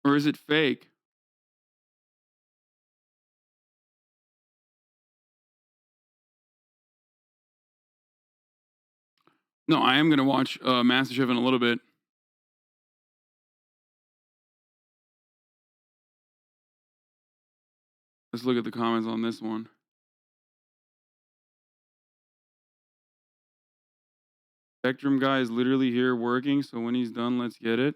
Or is it fake? No, I am gonna watch MasterChef in a little bit. Let's look at the comments on this one. Spectrum guy is literally here working, so when he's done, let's get it.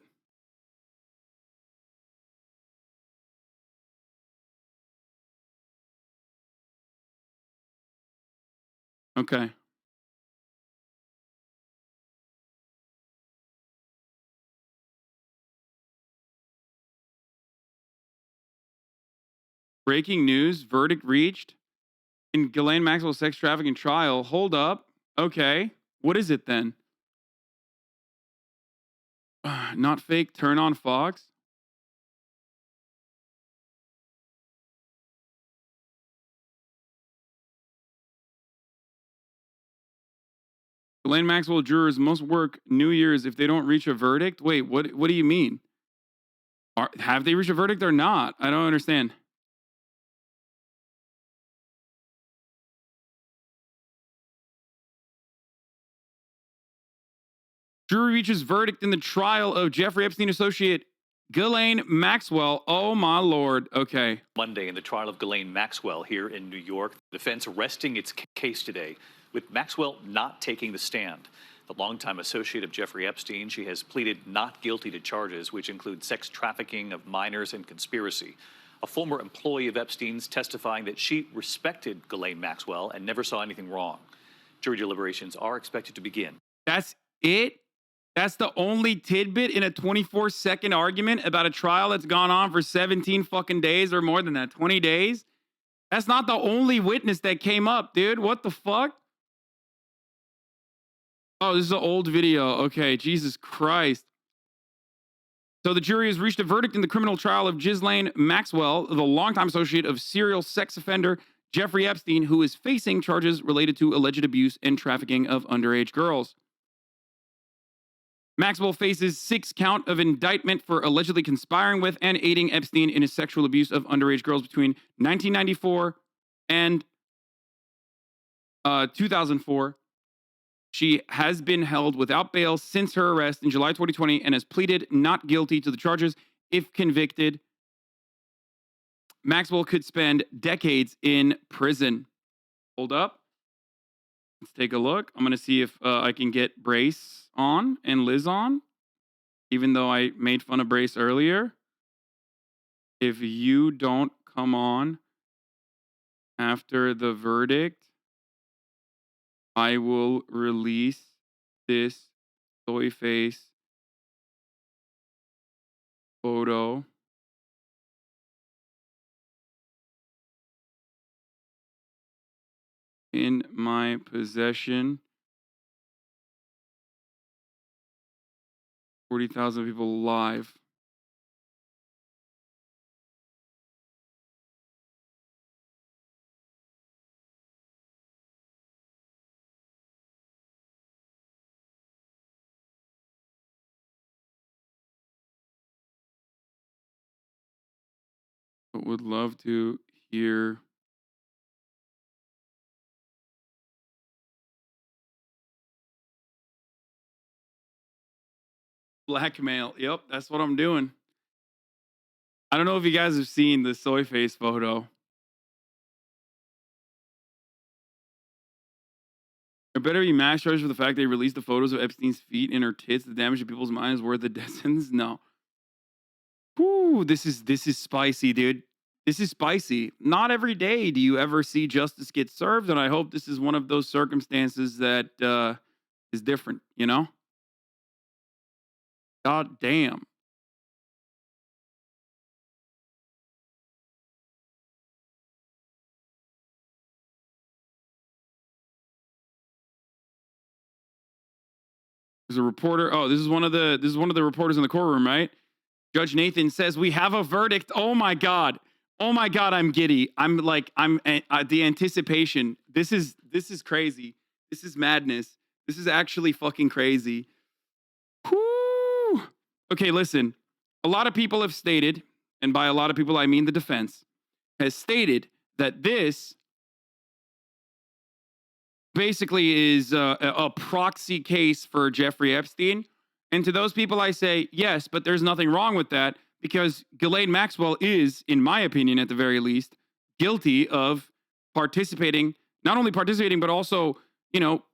Okay. Breaking news, verdict reached in Ghislaine Maxwell sex trafficking trial. Hold up. Okay. What is it then? Not fake, turn on Fox. Ghislaine Maxwell jurors must work New Year's if they don't reach a verdict. Wait, what do you mean? Have they reached a verdict or not? I don't understand. Jury reaches verdict in the trial of Jeffrey Epstein associate Ghislaine Maxwell. Oh my lord. Okay. Monday in the trial of Ghislaine Maxwell here in New York. The defense resting its case today with Maxwell not taking the stand. The longtime associate of Jeffrey Epstein, she has pleaded not guilty to charges, which include sex trafficking of minors and conspiracy. A former employee of Epstein's testifying that she respected Ghislaine Maxwell and never saw anything wrong. Jury deliberations are expected to begin. That's it? That's the only tidbit in a 24-second argument about a trial that's gone on for 17 fucking days or more than that, 20 days? That's not the only witness that came up, dude. What the fuck? Oh, this is an old video. Okay, Jesus Christ. So the jury has reached a verdict in the criminal trial of Ghislaine Maxwell, the longtime associate of serial sex offender Jeffrey Epstein, who is facing charges related to alleged abuse and trafficking of underage girls. Maxwell faces 6 count of indictment for allegedly conspiring with and aiding Epstein in his sexual abuse of underage girls between 1994 and 2004. She has been held without bail since her arrest in July 2020 and has pleaded not guilty to the charges. If convicted, Maxwell could spend decades in prison. Hold up. Let's take a look. I'm going to see if I can get Brace on and Liz on, even though I made fun of Brace earlier. If you don't come on after the verdict, I will release this soy face photo in my possession. 40,000 people live. But would love to hear blackmail. Yep, that's what I'm doing. I don't know if you guys have seen the soy face photo. It better be mass charges for the fact they released the photos of Epstein's feet and her tits. The damage to people's minds worth the death sentence. No. Whew, this is spicy, dude. This is spicy. Not every day do you ever see justice get served, and I hope this is one of those circumstances that is different, you know? God damn. There's a reporter. Oh, this is one of the reporters in the courtroom, right? Judge Nathan says we have a verdict. Oh my god. Oh my god, I'm giddy. I'm the anticipation. This is crazy. This is madness. This is actually fucking crazy. Whoo. Okay, listen. a lot of people have stated, and by a lot of people I mean the defense, has stated that this basically is a proxy case for Jeffrey Epstein. And to those people, I say, yes, but there's nothing wrong with that because Ghislaine Maxwell is, in my opinion, at the very least, guilty of participating, not only participating, but also,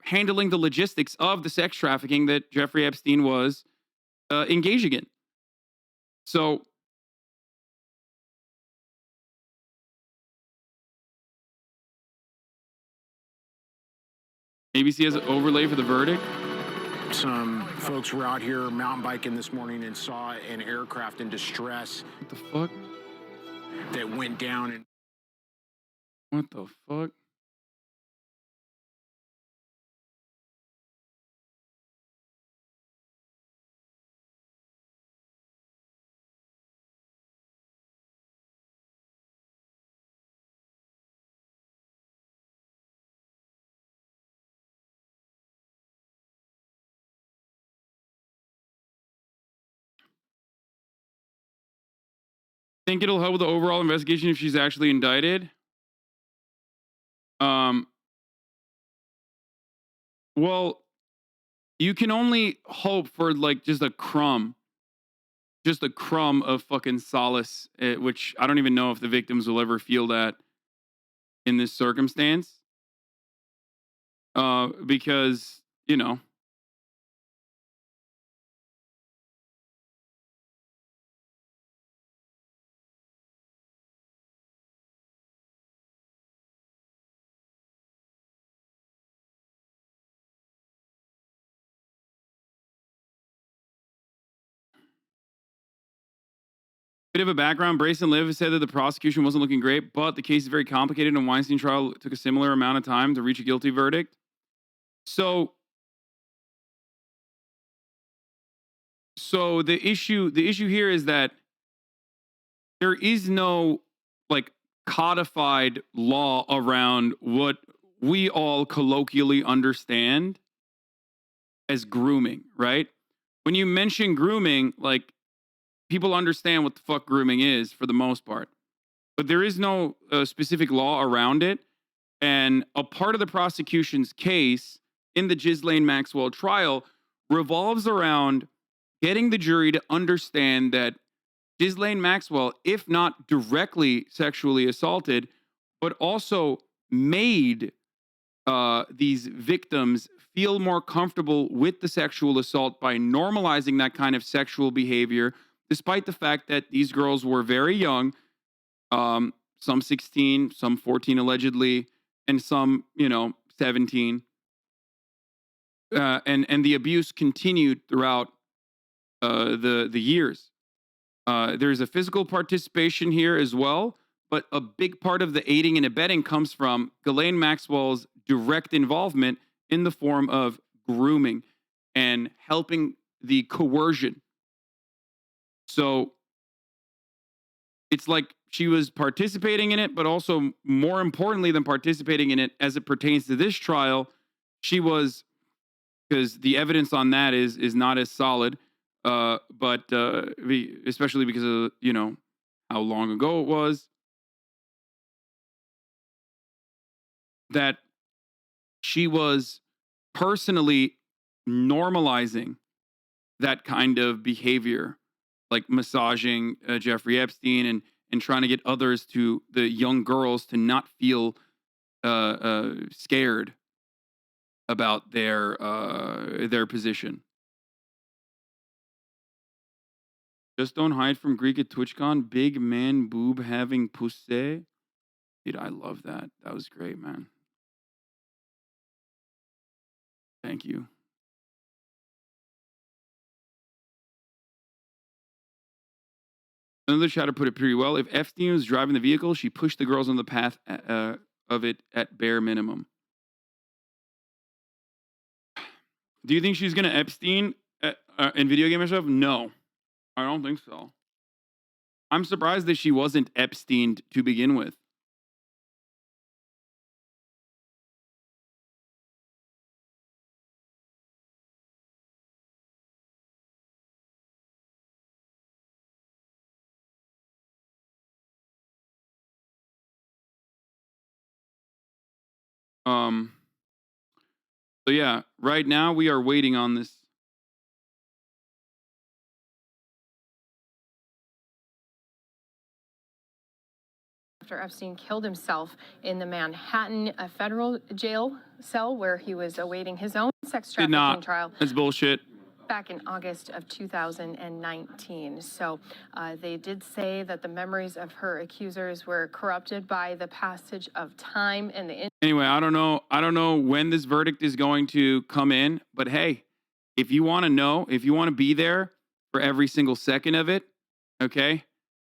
handling the logistics of the sex trafficking that Jeffrey Epstein was engaging in. So, ABC has an overlay for the verdict. Some folks were out here mountain biking this morning and saw an aircraft in distress. What the fuck? That went down. And what the fuck? Think it'll help with the overall investigation if she's actually indicted? Well, you can only hope for just a crumb of fucking solace, which I don't even know if the victims will ever feel that in this circumstance. Because, bit of a background. Brace and Liv has said that the prosecution wasn't looking great, but the case is very complicated and Weinstein trial took a similar amount of time to reach a guilty verdict. So the issue here is that there is no codified law around what we all colloquially understand as grooming, right? When you mention grooming, people understand what the fuck grooming is for the most part, but there is no specific law around it. And a part of the prosecution's case in the Ghislaine Maxwell trial revolves around getting the jury to understand that Ghislaine Maxwell, if not directly sexually assaulted, but also made these victims feel more comfortable with the sexual assault by normalizing that kind of sexual behavior, despite the fact that these girls were very young, some 16, some 14 allegedly, and some, 17. And the abuse continued throughout the years. There's a physical participation here as well, but a big part of the aiding and abetting comes from Ghislaine Maxwell's direct involvement in the form of grooming and helping the coercion. So it's like she was participating in it, but also more importantly than participating in it as it pertains to this trial, she was, because the evidence on that is not as solid, but especially because of, how long ago it was, that she was personally normalizing that kind of behavior, like massaging Jeffrey Epstein and trying to get others the young girls to not feel scared about their position. Just don't hide from Greek at TwitchCon. Big man boob having pussy. Dude, I love that. That was great, man. Thank you. Another chatter put it pretty well. If Epstein was driving the vehicle, she pushed the girls on the path of it at bare minimum. Do you think she's going to Epstein and video game herself? No, I don't think so. I'm surprised that she wasn't Epsteined to begin with. Um. So yeah, right now we are waiting on this. After Epstein killed himself in the Manhattan federal jail cell where he was awaiting his own sex Did trafficking not. trial That's bullshit. back in August of 2019. So they did say that the memories of her accusers were corrupted by the passage of time and the Anyway, I don't know when this verdict is going to come in, but hey, if you want to know, if you want to be there for every single second of it, okay,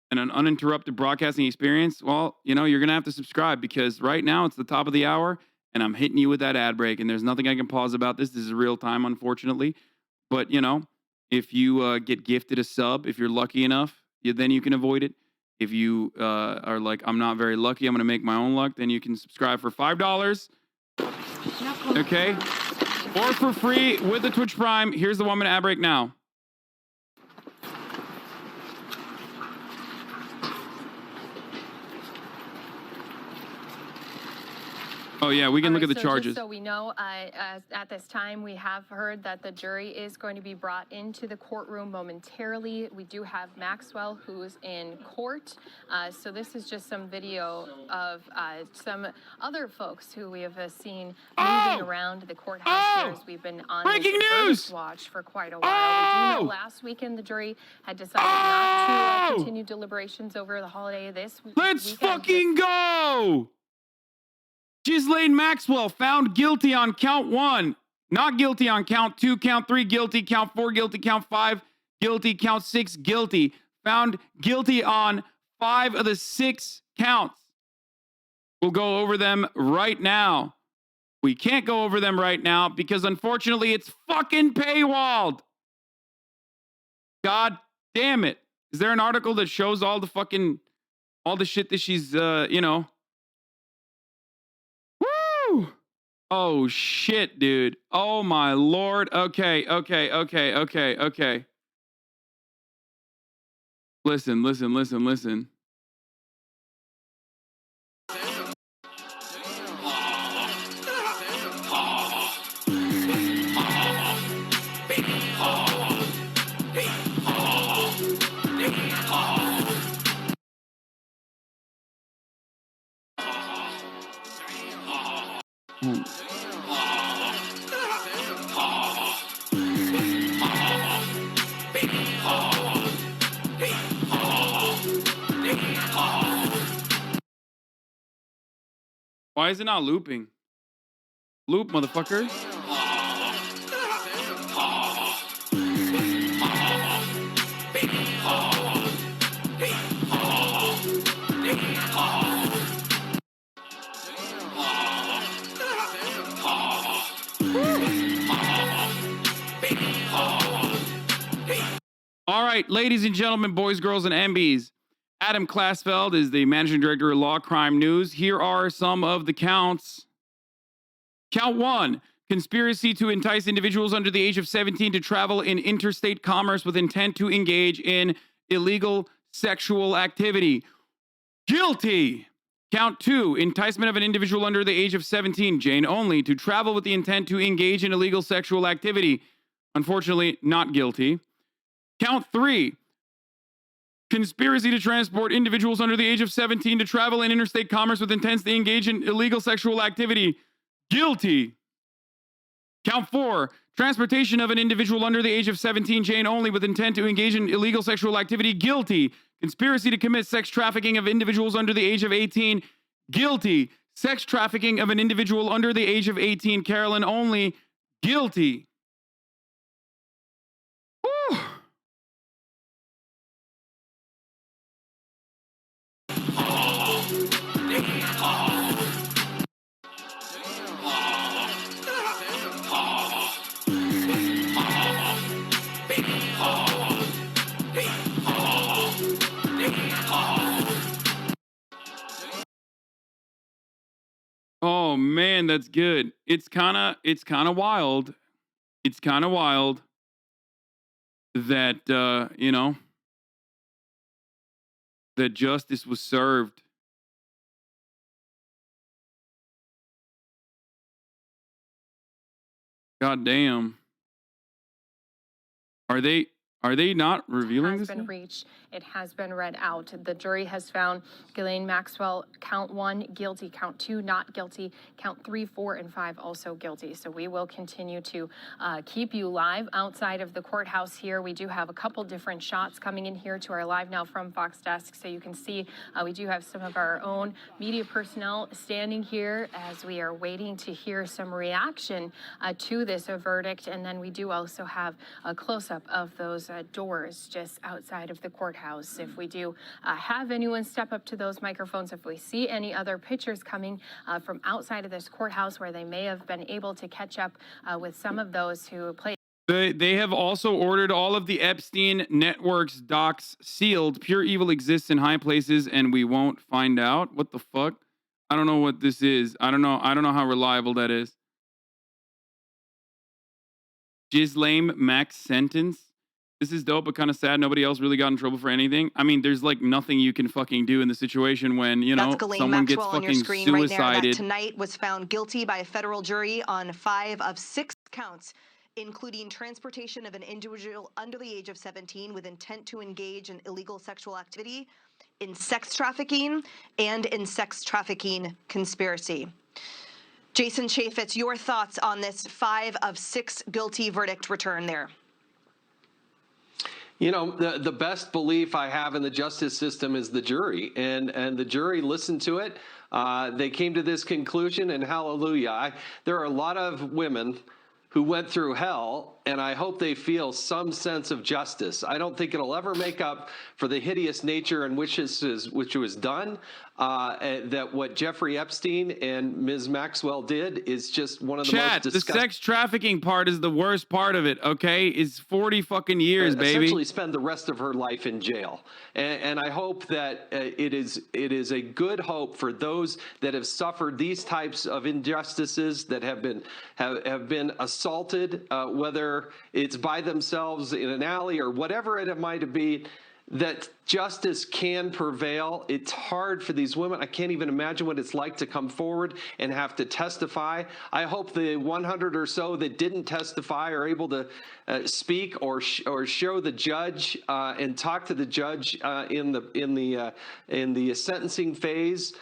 and an uninterrupted broadcasting experience, well, you're going to have to subscribe because right now it's the top of the hour and I'm hitting you with that ad break and there's nothing I can pause about this. This is real time, unfortunately. But, if you get gifted a sub, if you're lucky enough, then you can avoid it. If you are like, I'm not very lucky, I'm going to make my own luck, then you can subscribe for $5. Okay? Or for free with the Twitch Prime. Here's the 1 minute ad break now. Oh, yeah, we can look at the charges. Just so we know, at this time, we have heard that the jury is going to be brought into the courtroom momentarily. We do have Maxwell, who's in court. So this is just some video of some other folks who we have seen moving around the courthouse here as we've been on breaking this news watch for quite a while. We do know last weekend the jury had decided not to continue deliberations over the holiday this Let's weekend. fucking go! Ghislaine Maxwell found guilty on count 1, not guilty on count 2, count 3 guilty, count 4 guilty, count 5 guilty, count 6 guilty. Found guilty on 5 of the 6 counts. We'll go over them right now. We can't go over them right now because unfortunately it's fucking paywalled. God damn it. Is there an article that shows all the shit that she's, Woo! Oh, shit, dude. Oh, my Lord. Okay. Listen. Why is it not looping? Loop, motherfucker. All right, ladies and gentlemen, boys, girls, and MBs. Adam Klasfeld is the managing director of Law Crime News. Here are some of the counts. Count 1, conspiracy to entice individuals under the age of 17 to travel in interstate commerce with intent to engage in illegal sexual activity. Guilty. Count 2, enticement of an individual under the age of 17, Jane only, to travel with the intent to engage in illegal sexual activity. Unfortunately, not guilty. Count 3, conspiracy to transport individuals under the age of 17 to travel in interstate commerce with intent to engage in illegal sexual activity. Guilty. Count 4, transportation of an individual under the age of 17, Jane only, with intent to engage in illegal sexual activity. Guilty. Conspiracy to commit sex trafficking of individuals under the age of 18. Guilty. Sex trafficking of an individual under the age of 18, Carolyn only. Guilty. Whew. Oh man, that's good. It's kind of wild. It's kind of wild that that justice was served God damn. Are they not revealing this? Has been reached. It has been read out. The jury has found Ghislaine Maxwell count 1 guilty, count 2 not guilty, count 3, 4, and 5 also guilty. So we will continue to keep you live outside of the courthouse here. We do have a couple different shots coming in here to our Live Now from Fox desk. So you can see we do have some of our own media personnel standing here as we are waiting to hear some reaction to this verdict. And then we do also have a close-up of those doors just outside of the courthouse. If we do have anyone step up to those microphones, if we see any other pictures coming from outside of this courthouse where they may have been able to catch up with some of those who played. They have also ordered all of the Epstein network's docs sealed. Pure evil exists in high places and we won't find out. What the fuck? I don't know what this is. I don't know how reliable that is. Ghislaine Max sentence. This is dope, but kind of sad. Nobody else really got in trouble for anything. I mean, there's like nothing you can fucking do in the situation when, you know, someone gets fucking suicided. Right there, that tonight was found guilty by a federal jury on 5 of 6 counts, including transportation of an individual under the age of 17 with intent to engage in illegal sexual activity, in sex trafficking, and in sex trafficking conspiracy. Jason Chaffetz, your thoughts on this 5 of 6 guilty verdict return there? You know, the best belief I have in the justice system is the jury, and the jury listened to it. They came to this conclusion, and hallelujah. There are a lot of women who went through hell, and I hope they feel some sense of justice. I don't think it'll ever make up for the hideous nature in which it was done. That what Jeffrey Epstein and Ms. Maxwell did is just one of the most disgusting. The sex trafficking part is the worst part of it, okay? It's 40 fucking years, baby. Essentially spend the rest of her life in jail. And I hope that it is a good hope for those that have suffered these types of injustices, that have been assaulted, whether it's by themselves in an alley or whatever it might be, that justice can prevail. It's hard for these women. I can't even imagine what it's like to come forward and have to testify. I hope the 100 or so that didn't testify are able to speak or show the judge and talk to the judge in the sentencing phase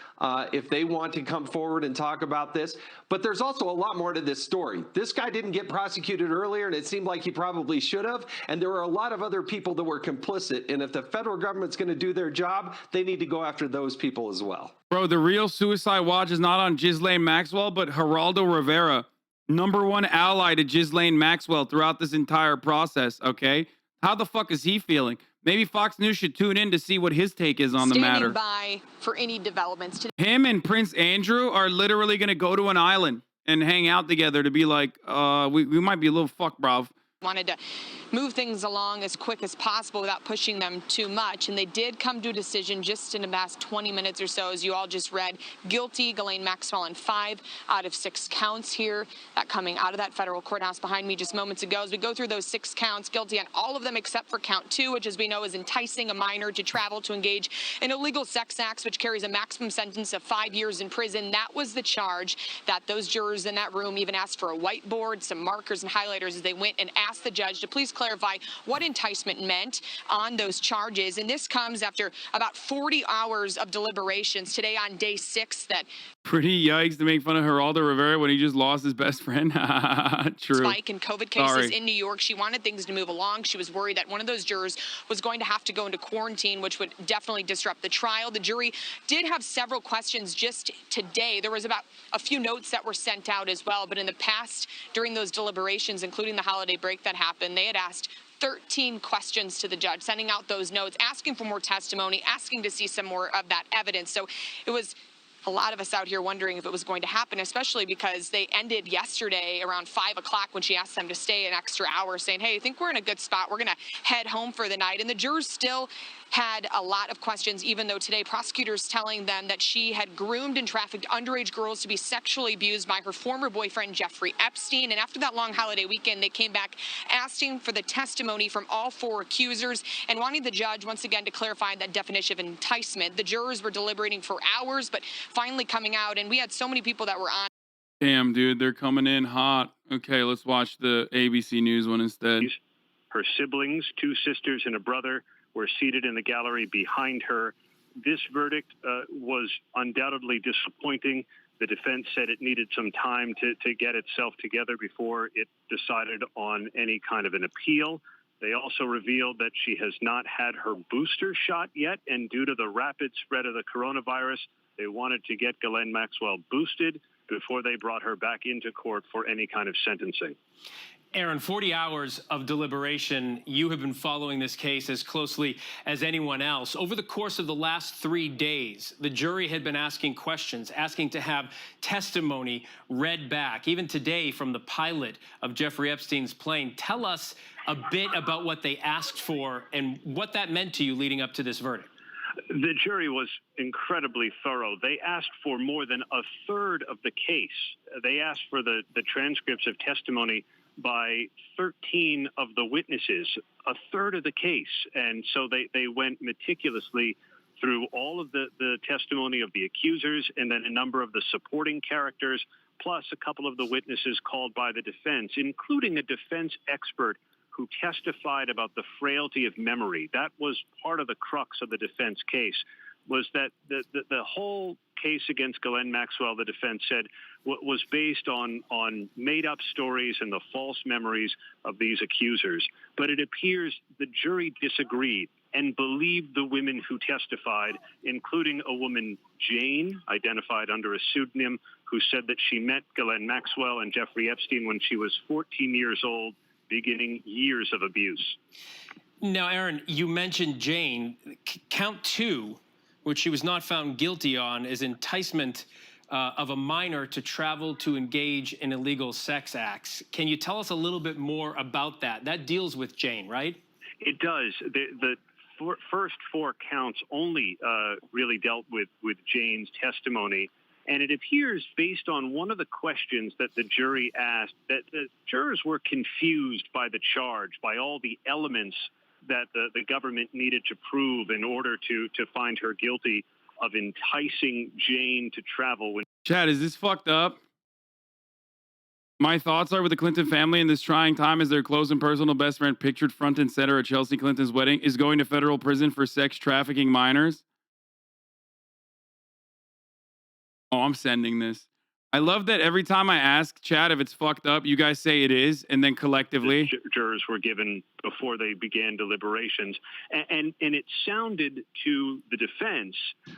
if they want to come forward and talk about this. But there's also a lot more to this story. This guy didn't get prosecuted earlier, and it seemed like he probably should have. And there were a lot of other people that were complicit. And if the federal government's going to do their job, they need to go after those people as well. Bro, the real suicide watch is not on Ghislaine Maxwell, but Geraldo Rivera, #1 ally to Ghislaine Maxwell throughout this entire process, okay? How the fuck is he feeling? Maybe Fox News should tune in to see what his take is on the matter. Standing by for any developments today. Him and Prince Andrew are literally going to go to an island and hang out together to be like, we might be a little fucked, bruv. Wanted to move things along as quick as possible without pushing them too much. And they did come to a decision just in the last 20 minutes or so, as you all just read. Guilty, Ghislaine Maxwell on 5 out of 6 counts here. That coming out of that federal courthouse behind me just moments ago. As we go through those 6 counts, guilty on all of them except for count 2, which, as we know, is enticing a minor to travel to engage in illegal sex acts, which carries a maximum sentence of 5 years in prison. That was the charge that those jurors in that room even asked for a whiteboard, some markers and highlighters as they went and asked the judge to please clarify what enticement meant on those charges. And this comes after about 40 hours of deliberations today on day 6. That pretty yikes to make fun of Geraldo Rivera when he just lost his best friend. True. Spike in COVID cases in New York. She wanted things to move along. She was worried that one of those jurors was going to have to go into quarantine, which would definitely disrupt the trial. The jury did have several questions just today. There was about a few notes that were sent out as well. But in the past, during those deliberations, including the holiday break that happened, they had asked 13 questions to the judge, sending out those notes, asking for more testimony, asking to see some more of that evidence. So it was a lot of us out here wondering if it was going to happen, especially because they ended yesterday around 5 o'clock when she asked them to stay an extra hour, saying, hey, I think we're in a good spot. We're going to head home for the night. And the jurors still had a lot of questions, even though today prosecutors telling them that she had groomed and trafficked underage girls to be sexually abused by her former boyfriend, Jeffrey Epstein. And after that long holiday weekend, they came back asking for the testimony from all 4 accusers and wanting the judge once again to clarify that definition of enticement. The jurors were deliberating for hours, but finally coming out, and we had so many people that were on. Damn, dude, they're coming in hot. Okay, let's watch the ABC News one instead. Her siblings, 2 sisters and a brother, were seated in the gallery behind her. This verdict was undoubtedly disappointing. The defense said it needed some time to get itself together before it decided on any kind of an appeal. They also revealed that she has not had her booster shot yet, and due to the rapid spread of the coronavirus, they wanted to get Ghislaine Maxwell boosted before they brought her back into court for any kind of sentencing. Aaron, 40 hours of deliberation. You have been following this case as closely as anyone else. Over the course of the last 3 days, the jury had been asking questions, asking to have testimony read back, even today from the pilot of Jeffrey Epstein's plane. Tell us a bit about what they asked for and what that meant to you leading up to this verdict. The jury was incredibly thorough. They asked for more than a third of the case. They asked for the transcripts of testimony by 13 of the witnesses, a third of the case. And so they went meticulously through all of the testimony of the accusers and then a number of the supporting characters, plus a couple of the witnesses called by the defense, including a defense expert who testified about the frailty of memory. That was part of the crux of the defense case, was that the whole case against Ghislaine Maxwell, the defense said, was based on made-up stories and the false memories of these accusers. But it appears the jury disagreed and believed the women who testified, including a woman, Jane, identified under a pseudonym, who said that she met Ghislaine Maxwell and Jeffrey Epstein when she was 14 years old, beginning years of abuse. Now, Aaron, you mentioned Jane. Count 2, which she was not found guilty on, is enticement of a minor to travel to engage in illegal sex acts. Can you tell us a little bit more about that? That deals with Jane, right? It does. The first 4 counts only really dealt with Jane's testimony. And it appears, based on one of the questions that the jury asked, that the jurors were confused by the charge, by all the elements that the government needed to prove in order to find her guilty of enticing Jane to travel. Chad, is this fucked up? My thoughts are with the Clinton family in this trying time as their close and personal best friend, pictured front and center at Chelsea Clinton's wedding, is going to federal prison for sex trafficking minors. Oh, I'm sending this. I love that every time I ask Chad if it's fucked up, you guys say it is, and then collectively jurors were given before they began deliberations, and it sounded to the defense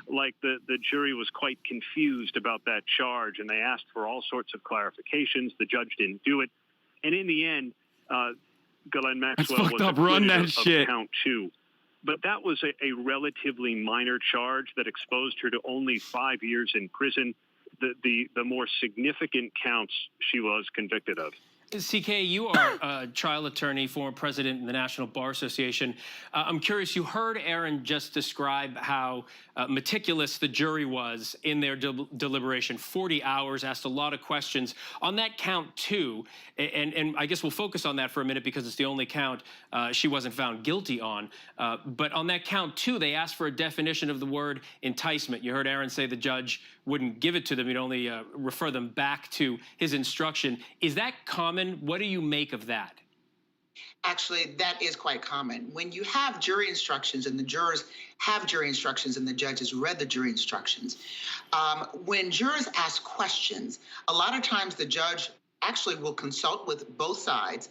like the jury was quite confused about that charge, and they asked for all sorts of clarifications. The judge didn't do it, and in the end, Ghislaine Maxwell was acquitted of count 2. But that was a relatively minor charge that exposed her to only 5 years in prison. The more significant counts she was convicted of. CK, you are a trial attorney, former president in the National Bar Association. I'm curious, you heard Aaron just describe how meticulous the jury was in their deliberation. 40 hours, asked a lot of questions. On that count 2, and I guess we'll focus on that for a minute because it's the only count she wasn't found guilty on. But on that count 2, they asked for a definition of the word enticement. You heard Aaron say the judge wouldn't give it to them. He'd only refer them back to his instruction. Is that common? What do you make of that? Actually, that is quite common. When you have jury instructions and the jurors have jury instructions and the judge has read the jury instructions, when jurors ask questions, a lot of times the judge actually will consult with both sides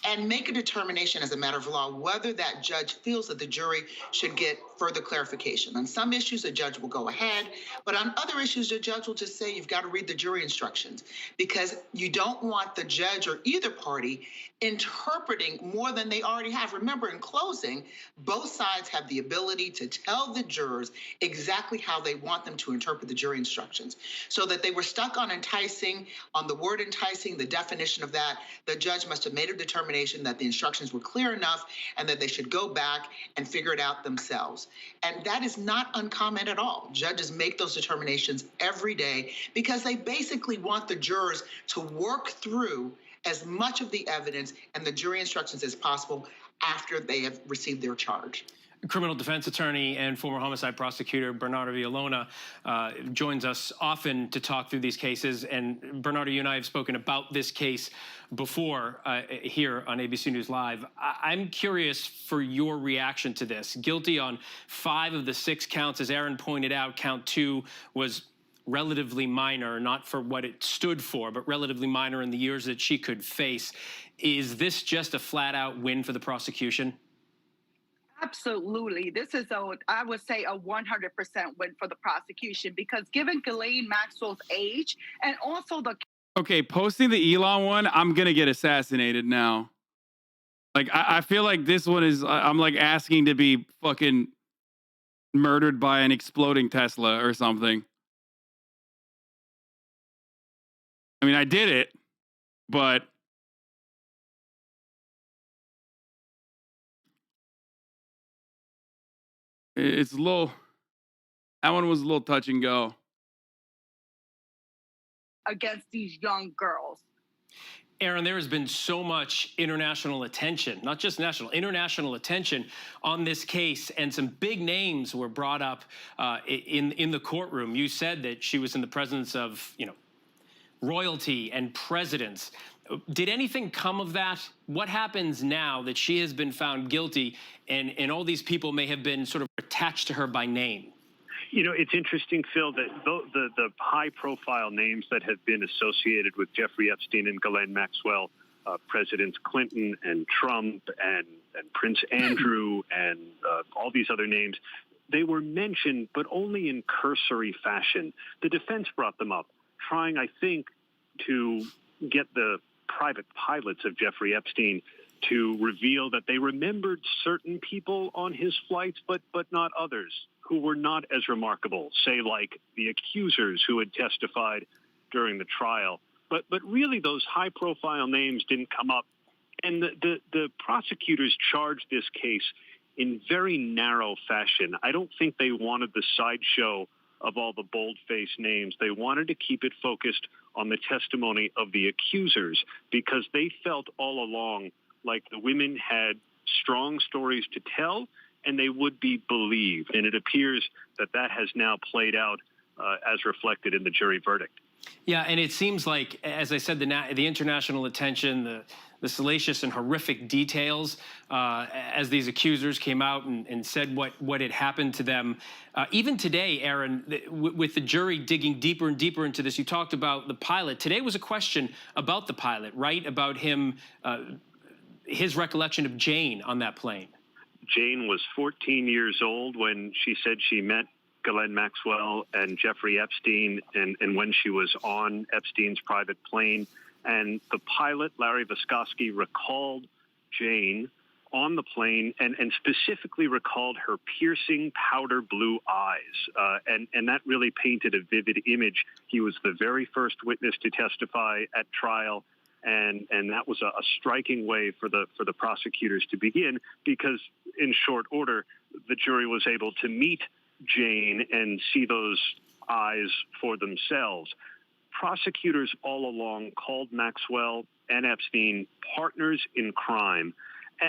and make a determination as a matter of law whether that judge feels that the jury should get further clarification. On some issues, the judge will go ahead, but on other issues, the judge will just say, you've got to read the jury instructions, because you don't want the judge or either party interpreting more than they already have. Remember, in closing, both sides have the ability to tell the jurors exactly how they want them to interpret the jury instructions. So that they were stuck on enticing, on the word enticing, the definition of that, the judge must have made a determination that the instructions were clear enough and that they should go back and figure it out themselves. And that is not uncommon at all. Judges make those determinations every day because they basically want the jurors to work through as much of the evidence and the jury instructions as possible after they have received their charge. criminal defense attorney and former homicide prosecutor Bernardo Villalona joins us often to talk through these cases. And Bernardo, you and I have spoken about this case before here on ABC News Live. I'm curious for your reaction to this. Guilty on 5 of the 6 counts. As Aaron pointed out, count 2 was relatively minor, not for what it stood for, but relatively minor in the years that she could face. Is this just a flat-out win for the prosecution? Absolutely. This is I would say a 100% win for the prosecution, because given Ghislaine Maxwell's age and also the... Okay, posting the Elon one, I'm going to get assassinated now. Like, I feel like this one is, I'm like asking to be fucking murdered by an exploding Tesla or something. I mean, I did it, but it's a little, that one was a little touch and go. Against these young girls. Aaron, there has been so much international attention, not just national, international attention on this case, and some big names were brought up in the courtroom. You said that she was in the presence of, royalty and presidents. Did anything come of that? What happens now that she has been found guilty and all these people may have been sort of attached to her by name? It's interesting, Phil, that the high-profile names that have been associated with Jeffrey Epstein and Ghislaine Maxwell, Presidents Clinton and Trump and Prince Andrew and all these other names, they were mentioned, but only in cursory fashion. The defense brought them up, trying, I think, to get the private pilots of Jeffrey Epstein to reveal that they remembered certain people on his flights, but not others who were not as remarkable, say like the accusers who had testified during the trial. But really those high-profile names didn't come up. And the prosecutors charged this case in very narrow fashion. I don't think they wanted the sideshow of all the bold-faced names. They wanted to keep it focused on the testimony of the accusers, because they felt all along like the women had strong stories to tell and they would be believed. And it appears that has now played out as reflected in the jury verdict. Yeah, and it seems like, as I said, the international attention, the salacious and horrific details as these accusers came out and said what had happened to them. Even today, Aaron, with the jury digging deeper and deeper into this, you talked about the pilot. Today was a question about the pilot, right? About him, his recollection of Jane on that plane. Jane was 14 years old when she said she met Ghislaine Maxwell and Jeffrey Epstein, and when she was on Epstein's private plane. And the pilot, Larry Vysotsky, recalled Jane on the plane and specifically recalled her piercing powder blue eyes. And that really painted a vivid image. He was the very first witness to testify at trial. And that was a striking way for the prosecutors to begin, because in short order, the jury was able to meet Jane and see those eyes for themselves. Prosecutors all along called Maxwell and Epstein partners in crime,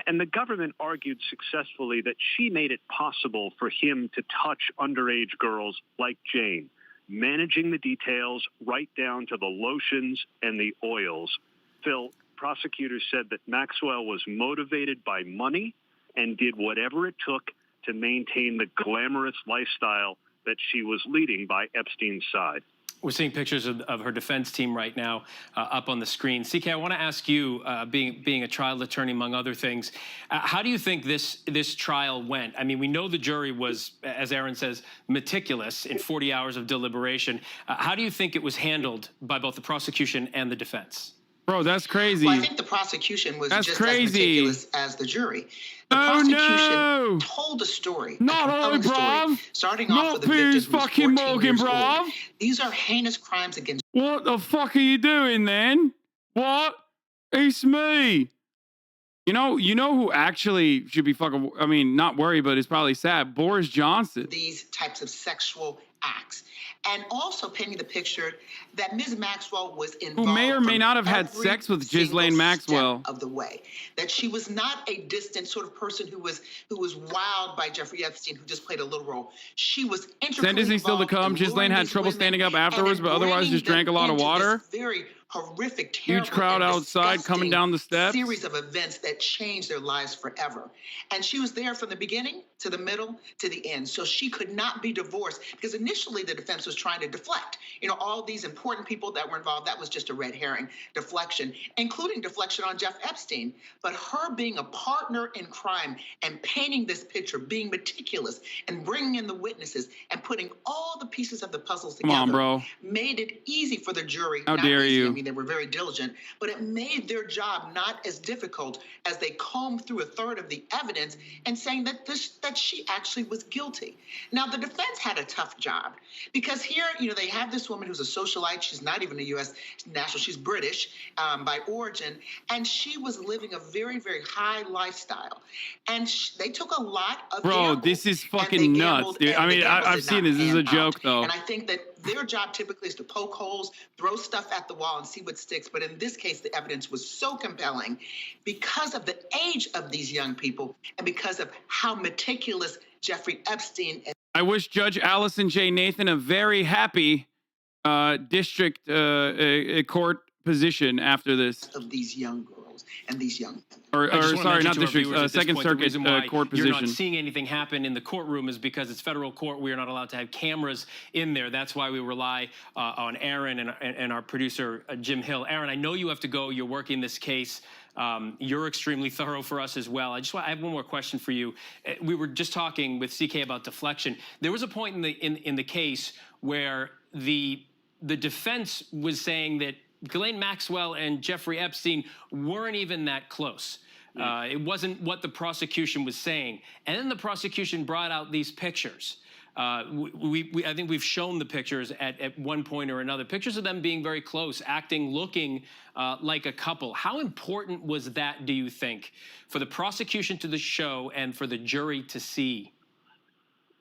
and the government argued successfully that she made it possible for him to touch underage girls like Jane, managing the details right down to the lotions and the oils. Phil, prosecutors said that Maxwell was motivated by money and did whatever it took to maintain the glamorous lifestyle that she was leading by Epstein's side. We're seeing pictures of her defense team right now up on the screen. CK, I want to ask you, being a trial attorney, among other things, how do you think this trial went? I mean, we know the jury was, as Aaron says, meticulous in 40 hours of deliberation. How do you think it was handled by both the prosecution and the defense? Bro, that's crazy. Well, I think the prosecution was that's just crazy. as meticulous as the jury. The prosecution told a story, not a compelling story, starting off with a victim who's 14 Morgan, years bruv. old. These are heinous crimes against... What the fuck are you doing then? What? It's me. You know who actually should be fucking, I mean, not worried, but is probably sad? Boris Johnson. These types of sexual acts, and also painting the picture that Ms. Maxwell was involved. Who may or may from not have had every sex with single Ghislaine step Maxwell. of the way. That she was not a distant sort of person who was wowed by Jeffrey Epstein, who just played a little role. She was integrally Sentencing still to involved come. in Ghislaine luring had these trouble women standing up and afterwards, then but otherwise bringing just drank a them lot of into water. this very horrific, Huge terrible, crowd and outside coming disgusting down the steps. series of events that changed their lives forever. And she was there from the beginning to the middle to the end. So she could not be divorced, because initially the defense was trying to deflect. You know, all these important people that were involved, that was just a red herring deflection, including deflection on Jeff Epstein. But her being a partner in crime and painting this picture, being meticulous and bringing in the witnesses and putting all the pieces of the puzzles together, Come on, bro. made it easy for the jury. How Not dare easy, you. I mean, they were very diligent, but it made their job not as difficult as they combed through a third of the evidence and saying that she actually was guilty. Now, the defense had a tough job, because here, you know, they have this woman who's a socialite. She's not even a U.S. national. She's British by origin, and she was living a very, very high lifestyle. And they took a lot of Bro, gambles, this is and fucking they nuts, gambled, dude. and I the mean, gambles I've did seen not this. This is a pan out. joke, though. And I think that their job typically is to poke holes, throw stuff at the wall, and see what sticks. But in this case, the evidence was so compelling because of the age of these young people and because of how meticulous Jeffrey Epstein and I wish Judge Allison J. Nathan a very happy district court position after this. of these young girls and these young women. Or I just wanna sorry, mention not to our district, viewers at this Second point, the Circuit reason why court you're position. not seeing anything happen in the courtroom is because it's federal court. We are not allowed to have cameras in there. That's why we rely on Aaron and our producer, Jim Hill. Aaron, I know you have to go. You're working this case. You're extremely thorough for us as well. I have one more question for you. We were just talking with CK about deflection. There was a point in the case where the defense was saying that Ghislaine Maxwell and Jeffrey Epstein weren't even that close. It wasn't what the prosecution was saying. And then the prosecution brought out these pictures. I think we've shown the pictures at one point or another. Pictures of them being very close, acting, looking like a couple. How important was that, do you think, for the prosecution to show and for the jury to see?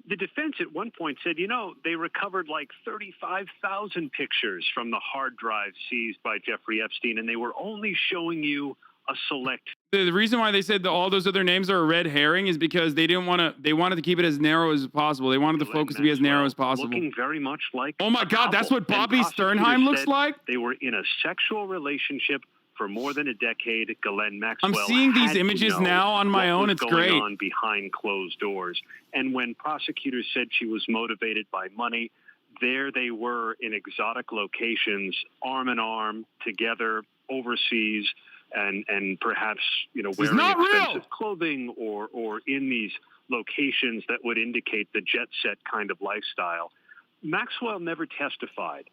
The defense at one point said, you know, they recovered like 35,000 pictures from the hard drive seized by Jeffrey Epstein, and they were only showing you a select. The reason why they said that all those other names are a red herring is because they didn't want to. They wanted to keep it as narrow as possible. They wanted the focus to be as narrow as possible. Looking very much like. Oh my God, that's what Bobby And prosecutors Sternheim looks said like. They were in a sexual relationship for more than a decade. Ghislaine Maxwell. I'm seeing these had to images know now on my what own. was It's going great. on behind closed doors. And when prosecutors said she was motivated by money, there they were in exotic locations, arm in arm, together, overseas, and perhaps, you know, wearing expensive clothing or in these locations that would indicate the jet set kind of lifestyle. Maxwell never testified.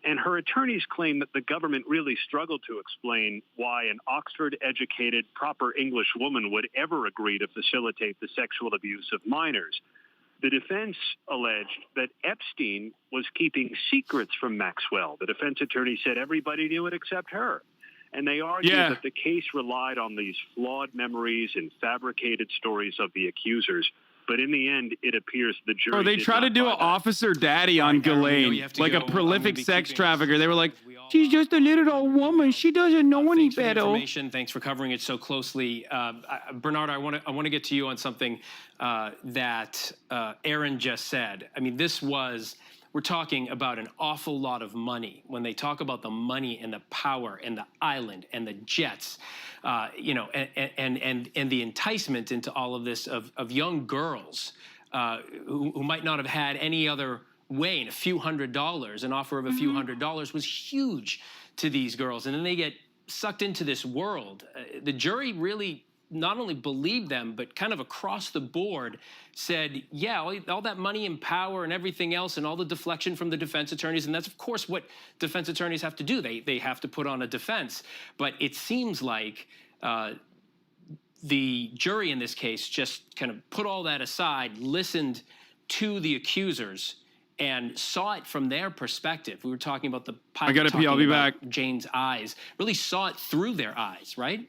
And her attorneys claim that the government really struggled to explain why an Oxford-educated, proper English woman would ever agree to facilitate the sexual abuse of minors. The defense alleged that Epstein was keeping secrets from Maxwell. The defense attorney said everybody knew it except her. And they argued that the case relied on these flawed memories and fabricated stories of the accusers. But in the end, it appears the jury. They tried to do an officer daddy on Ghislaine, like a prolific sex trafficker. They were like, she's just a little old woman. She doesn't know any better. Thanks for covering it so closely. Bernard, I want to get to you on something that Aaron just said. I mean, we're talking about an awful lot of money. When they talk about the money and the power and the island and the jets, you know, and the enticement into all of this of young girls who might not have had any other way, and a few $100s, an offer of a few $100s was huge to these girls. And then they get sucked into this world. The jury really not only believed them, but kind of across the board said, yeah, all that money and power and everything else and all the deflection from the defense attorneys, and that's, of course, what defense attorneys have to do. They have to put on a defense. But it seems like the jury in this case just kind of put all that aside, listened to the accusers, and saw it from their perspective. We were talking about the pilot. I gotta pee, I'll be back. Jane's eyes. Really saw it through their eyes, right?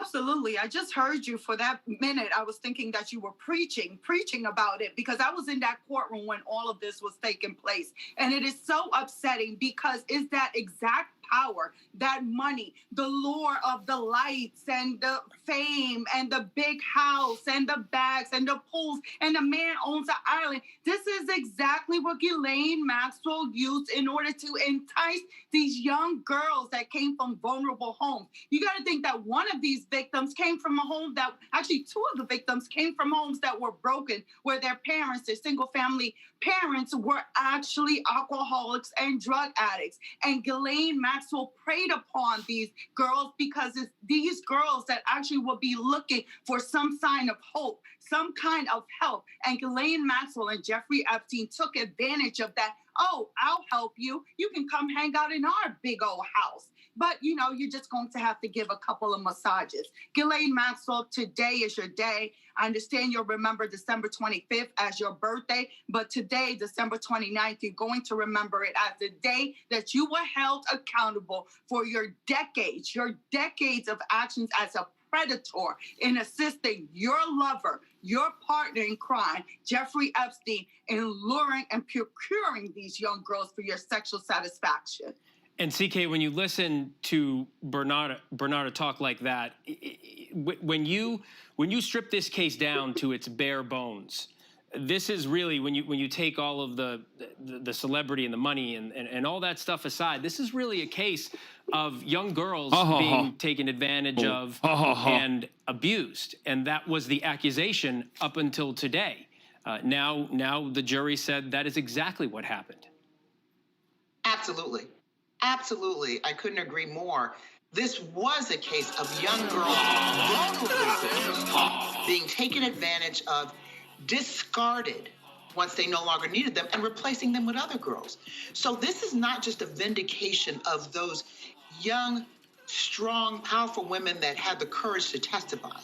Absolutely. I just heard you for that minute. I was thinking that you were preaching about it, because I was in that courtroom when all of this was taking place. And it is so upsetting, because it's that exact power, that money, the lure of the lights and the fame and the big house and the bags and the pools, and the man owns the island. This is exactly what Ghislaine Maxwell used in order to entice these young girls that came from vulnerable homes. You got to think that one of these victims came from a home that, actually two of the victims came from homes that were broken, where their parents, their single family parents, were actually alcoholics and drug addicts. And Ghislaine Maxwell preyed upon these girls, because it's these girls that actually will be looking for some sign of hope, some kind of help. And Ghislaine Maxwell and Jeffrey Epstein took advantage of that. Oh, I'll help you. You can come hang out in our big old house. But, you know, you're just going to have to give a couple of massages. Ghislaine Maxwell, today is your day. I understand you'll remember December 25th as your birthday, but today, December 29th, you're going to remember it as the day that you were held accountable for your decades of actions as a predator in assisting your lover, your partner in crime, Jeffrey Epstein, in luring and procuring these young girls for your sexual satisfaction. And CK, when you listen to Bernarda talk like that, when you strip this case down to its bare bones, this is really, when you take all of the celebrity and the money and all that stuff aside, this is really a case of young girls being taken advantage of and abused. And that was the accusation up until today. Now the jury said that is exactly what happened. Absolutely. Absolutely. I couldn't agree more. This was a case of young girls, vulnerable, being taken advantage of, discarded once they no longer needed them, and replacing them with other girls. So this is not just a vindication of those young, strong, powerful women that had the courage to testify,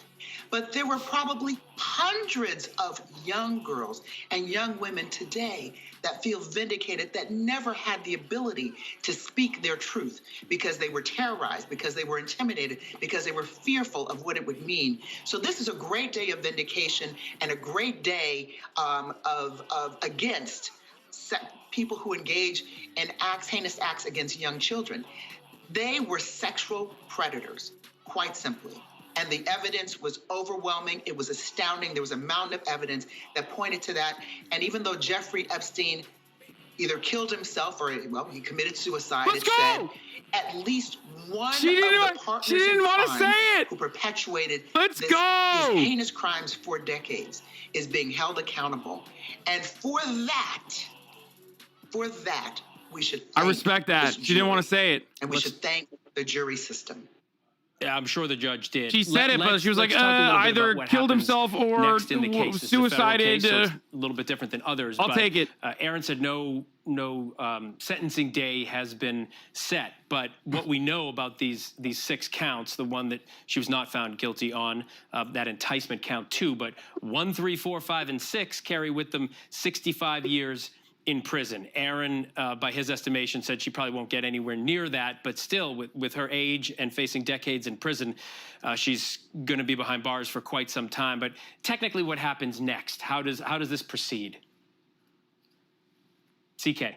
but there were probably hundreds of young girls and young women today that feel vindicated, that never had the ability to speak their truth because they were terrorized, because they were intimidated, because they were fearful of what it would mean. So this is a great day of vindication and a great day against people who engage in heinous acts against young children. They were sexual predators, quite simply. And the evidence was overwhelming. It was astounding. There was a mountain of evidence that pointed to that. And even though Jeffrey Epstein either killed himself or, well, he committed suicide, said at least one of the partners in crime who perpetuated these heinous crimes for decades is being held accountable. And for that, we should thank I respect that. She didn't want to say it. And we should thank the jury system. Yeah, I'm sure the judge did. She said it, but she was like, either killed himself or suicided. A little bit different than others. I'll take it. Aaron said no sentencing day has been set. But what we know about these 6 counts, the one that she was not found guilty on, that enticement count 2, but 1, 3, 4, 5, and 6 carry with them 65 years in prison. Aaron, by his estimation, said she probably won't get anywhere near that, but still, with her age and facing decades in prison, she's going to be behind bars for quite some time. But technically, what happens next? How does this proceed? CK.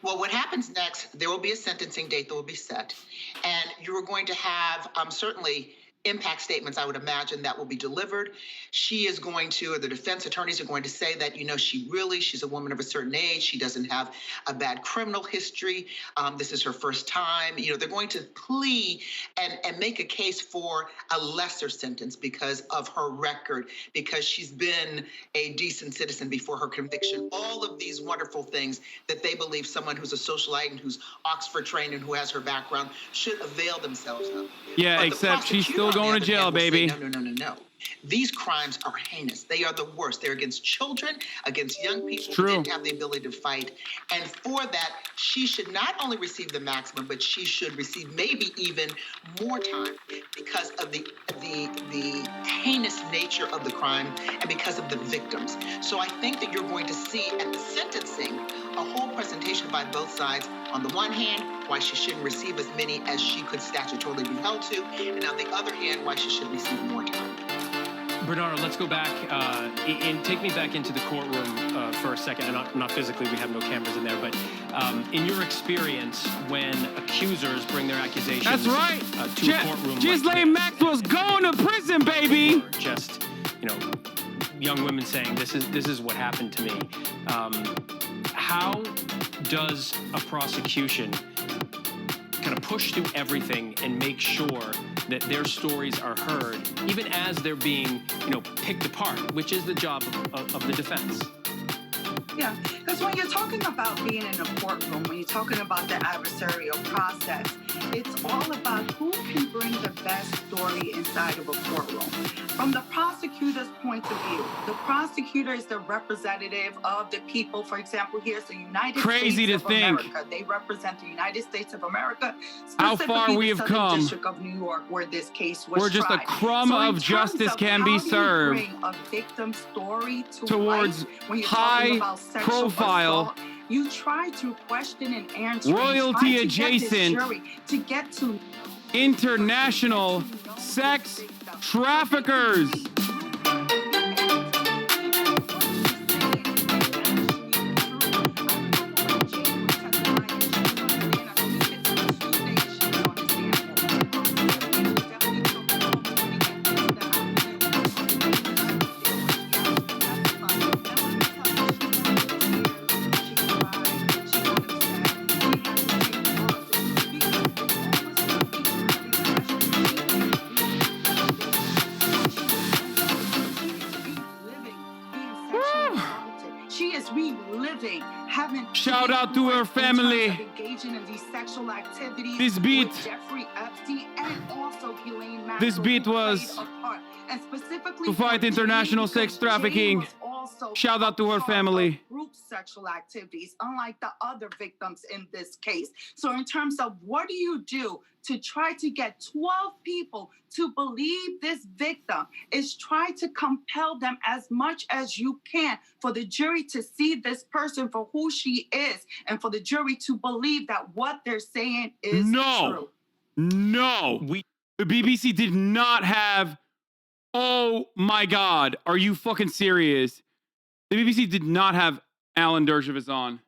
Well, what happens next, there will be a sentencing date that will be set, and you are going to have certainly impact statements, I would imagine, that will be delivered. She is going to, or the defense attorneys are going to say that, you know, she's a woman of a certain age. She doesn't have a bad criminal history. This is her first time. You know, they're going to plea and make a case for a lesser sentence because of her record, because she's been a decent citizen before her conviction. All of these wonderful things that they believe someone who's a socialite and who's Oxford trained and who has her background should avail themselves of. Yeah, except she's still going to jail, baby. No. These crimes are heinous. They are the worst. They're against children, against young people True. who didn't have the ability to fight. And for that, she should not only receive the maximum, but she should receive maybe even more time because of the heinous nature of the crime and because of the victims. So I think that you're going to see at the sentencing a whole presentation by both sides. On the one hand, why she shouldn't receive as many as she could statutorily be held to, and on the other hand, why she should receive more time. Bernardo, let's go back and take me back into the courtroom for a second. And not physically, we have no cameras in there, but in your experience, when accusers bring their accusations That's right. To a courtroom, Ghislaine Maxwell's going to prison, baby. Or just, young women saying, this is what happened to me. How does a prosecution kind of push through everything and make sure that their stories are heard, even as they're being, picked apart, which is the job of the defense? Yeah, because when you're talking about being in a courtroom, when you're talking about the adversarial process, it's all about who can bring the best story inside of a courtroom. From the prosecutor's point of view, the prosecutor is the representative of the people. For example, here's the United States of America. They represent the United States of America. How far we have the Southern come. District of New York, where this case was Where just tried. a crumb of justice can be served. Bring a victim story to towards life when you're high talking about sexual profile assault. You try to question and answer. royalty adjacent to get to international sex traffickers. Shout out to her family. Engaging in these sexual activities. This beat. With Jeffrey Epstein and also Ghislaine Maxwell. This beat was and specifically to fight international sex trafficking. Shout out to her family. Group sexual activities, unlike the other victims in this case. So in terms of what do you do to try to get 12 people to believe this victim, is try to compel them as much as you can for the jury to see this person for who she is and for the jury to believe that what they're saying is true. No. The BBC did not have, oh my God, are you fucking serious? The BBC did not have Alan Dershowitz on.